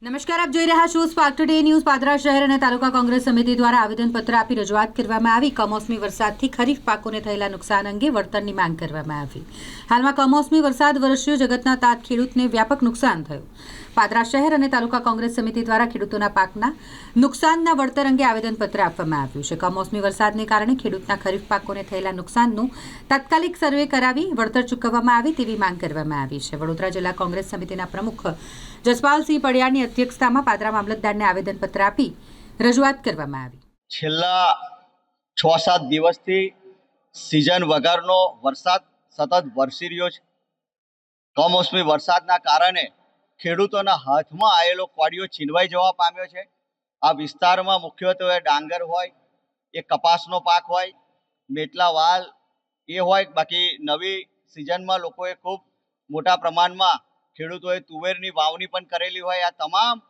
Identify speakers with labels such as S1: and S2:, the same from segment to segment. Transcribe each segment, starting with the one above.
S1: નમસ્કાર, આપ જોઈ રહ્યા છો સ્પાર્ક ટુડે ન્યૂઝ। પાદરા શહેર અને તાલુકા કોંગ્રેસ સમિતિ દ્વારા આવેદનપત્ર આપી રજૂઆત કરવામાં આવી। કમોસમી વરસાદથી ખરીફ પાકોને થયેલા નુકસાન અંગે વળતરની માંગ કરવામાં આવી। હાલમાં કમોસમી વરસાદ વરસ્યો, જગતના તાત ખેડૂતને વ્યાપક નુકસાન થયું। પાદરા શહેર અને તાલુકા કોંગ્રેસ સમિતિ દ્વારા ખેડૂતોના પાકના નુકસાનના વળતર અંગે આવેદનપત્ર આપવામાં આવ્યું છે। કમોસમી વરસાદને કારણે ખેડૂતના ખરીફ પાકોને થયેલા નુકસાનનું તાત્કાલિક સર્વે કરાવી વળતર ચૂકવવામાં આવે તેવી માંગ કરવામાં આવી છે। વડોદરા જિલ્લા કોંગ્રેસ સમિતિના પ્રમુખ જસપાલસિંહ પડિયારની અધ્યક્ષતામાં પાદરા મામલતદારને આવેદનપત્ર આપી રજૂઆત કરવામાં આવી।
S2: છેલ્લા 6-7 દિવસથી સિઝન વગરનો વરસાદ સતત વરસી રહ્યો છે। કમોસમી વરસાદના કારણે ખેડૂતોના હાથમાં આવેલો કોડિયો છીનવાઈ જવા પામ્યો છે। આ વિસ્તારમાં મુખ્યત્વે ડાંગર હોય, એ કપાસનો પાક હોય, મેટલા વાલ એ હોય, બાકી નવી સિઝનમાં લોકોએ ખૂબ મોટા પ્રમાણમાં ખેડૂતોએ તુવેરની વાવણી પણ કરેલી હોય। આ તમામ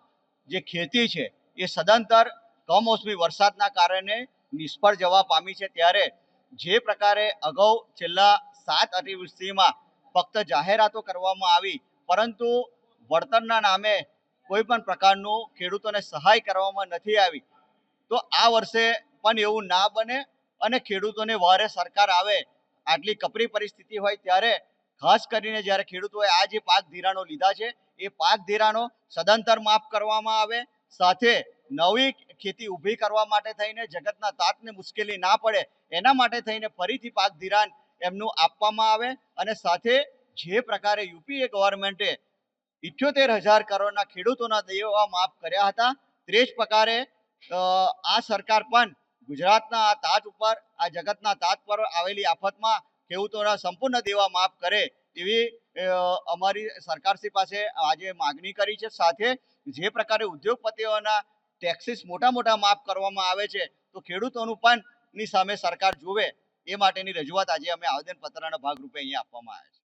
S2: જે ખેતી છે એ સદંતર કમોસમી વરસાદના કારણે નિષ્ફળ જવા પામી છે। ત્યારે જે પ્રકારે અગાઉ છેલ્લા 7 અતિવૃષ્ટિમાં ફક્ત જાહેરાતો કરવામાં આવી, પરંતુ વળતરના નામે કોઈ પણ પ્રકારનું ખેડૂતોને સહાય કરવામાં નથી આવી, તો આ વર્ષે પણ એવું ના બને અને ખેડૂતોને વારે સરકાર આવે આટલી કપરી પરિસ્થિતિ હોય ત્યારે ખાસ કરીને જ્યારે ખેડૂતોએ આ જે પાક ધિરાણો લીધા છે એ પાક ધિરાણો સદંતર માફ કરવામાં આવે, સાથે નવી ખેતી ઊભી કરવા માટે થઈને જગતના તાતને મુશ્કેલી ના પડે એના માટે થઈને ફરીથી પાક ધિરાણ એમનું આપવામાં આવે। અને સાથે જે પ્રકારે યુપીએ ગવર્મેન્ટે 78,000 કરોડના ખેડૂતોના દેવા માફ કર્યા હતા, તે જ પ્રકારે આ સરકાર પણ ગુજરાતના આ તાત ઉપર, આ જગતના તાત પર આવેલી આફતમાં ખેડૂતોના સંપૂર્ણ દેવા માફ કરે એવી અમારી સરકારશ્રી પાસે આજે માગણી કરી છે। સાથે જે પ્રકારે ઉદ્યોગપતિઓના ટેક્સીસ મોટા માફ કરવામાં આવે છે, તો ખેડૂતોનું પણ ની સામે સરકાર જોવે એ માટેની રજૂઆત આજે અમે આવેદનપત્રના ભાગરૂપે અહીંયા આપવામાં આવ્યા છે।